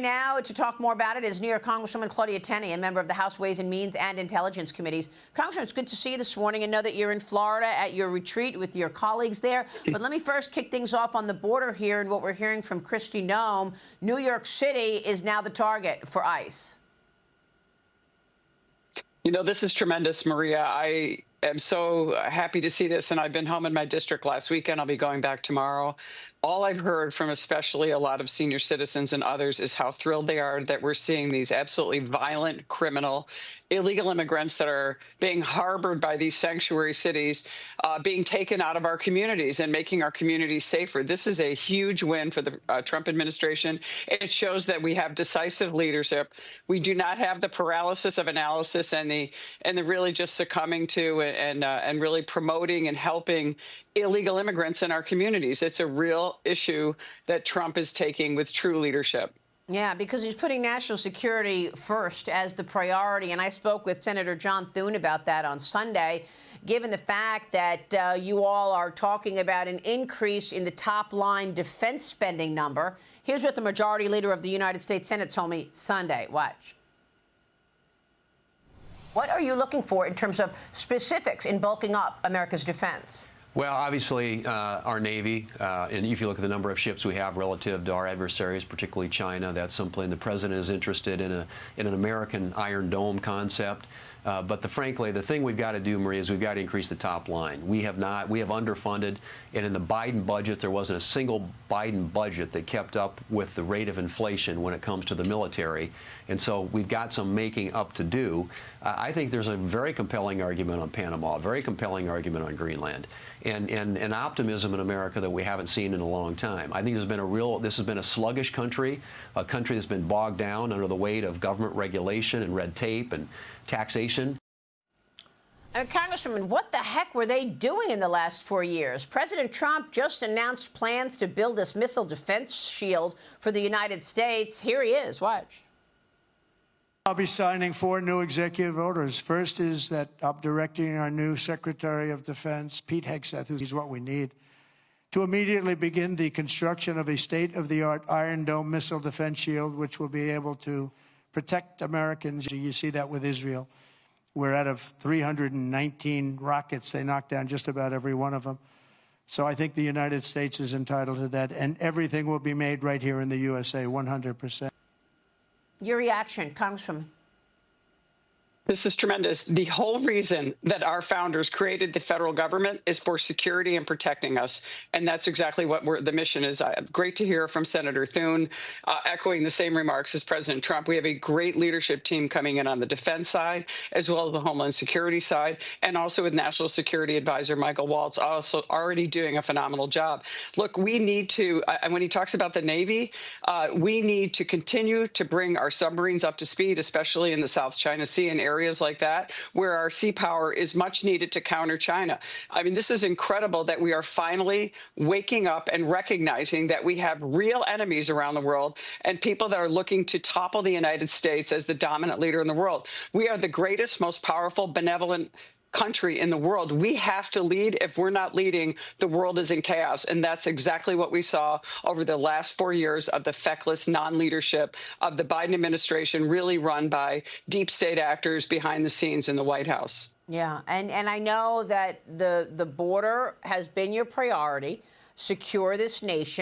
Now, to talk more about it is New York Congresswoman Claudia Tenney, a member of the House Ways and Means and Intelligence Committees. Congresswoman, it's good to see you this morning and know that you're in Florida at your retreat with your colleagues there. But let me first kick things off on the border here and what we're hearing from Kristi Noem. New York City is now the target for ICE. You know, this is tremendous, Maria. I am so happy to see this, and I've been home in my district last weekend. I'll be going back tomorrow. All I've heard from especially a lot of senior citizens and others is how thrilled they are that we're seeing these absolutely violent, criminal, illegal immigrants that are being harbored by these sanctuary cities being taken out of our communities and making our communities safer. This is a huge win for the Trump administration. It shows that we have decisive leadership. We do not have the paralysis of analysis and the really just succumbing to and really promoting and helping illegal immigrants in our communities. It's a real issue that Trump is taking with true leadership. Yeah, because he's putting national security first as the priority. And I spoke with Senator John Thune about that on Sunday, given the fact that you all are talking about an increase in the top line defense spending number. Here's what the majority leader of the United States Senate told me Sunday. Watch. What are you looking for in terms of specifics in bulking up America's defense? Well, obviously, our Navy, and if you look at the number of ships we have relative to our adversaries, particularly China, that's something the president is interested in, in an American Iron Dome concept. But frankly, the thing we've got to do, Maria, is we've got to increase the top line. We have underfunded, and in the Biden budget, there wasn't a single Biden budget that kept up with the rate of inflation when it comes to the military. And so we've got some making up to do. I think there's a very compelling argument on Panama, a very compelling argument on Greenland, and an optimism in America that we haven't seen in a long time. I think this has been a sluggish country, a country that's been bogged down under the weight of government regulation and red tape and taxation. Congresswoman, what the heck were they doing in the last 4 years? President Trump just announced plans to build this missile defense shield for the United States. Here he is. Watch. I'll be signing 4 new executive orders. First is that I'm directing our new Secretary of Defense, Pete Hegseth, who's what we need, to immediately begin the construction of a state-of-the-art Iron Dome missile defense shield, which will be able to protect Americans. You see that with Israel, where out of 319 rockets, they knocked down just about every one of them. So I think the United States is entitled to that, and everything will be made right here in the USA, 100%. Your reaction, Congresswoman. This is tremendous. The whole reason that our founders created the federal government is for security and protecting us. And that's exactly what the mission is. Great to hear from Senator Thune, echoing the same remarks as President Trump. We have a great leadership team coming in on the defense side, as well as the Homeland Security side, and also with National Security Advisor Michael Waltz, also already doing a phenomenal job. Look, we need to, and when he talks about the Navy, we need to continue to bring our submarines up to speed, especially in the South China Sea and areas like that, where our sea power is much needed to counter China. I mean, this is incredible that we are finally waking up and recognizing that we have real enemies around the world and people that are looking to topple the United States as the dominant leader in the world. We are the greatest, most powerful, benevolent country in the world. We have to lead. If we're not leading, the world is in chaos. And that's exactly what we saw over the last 4 years of the feckless non-leadership of the Biden administration, really run by deep state actors behind the scenes in the White House. Yeah, and I know that the border has been your priority. Secure this nation.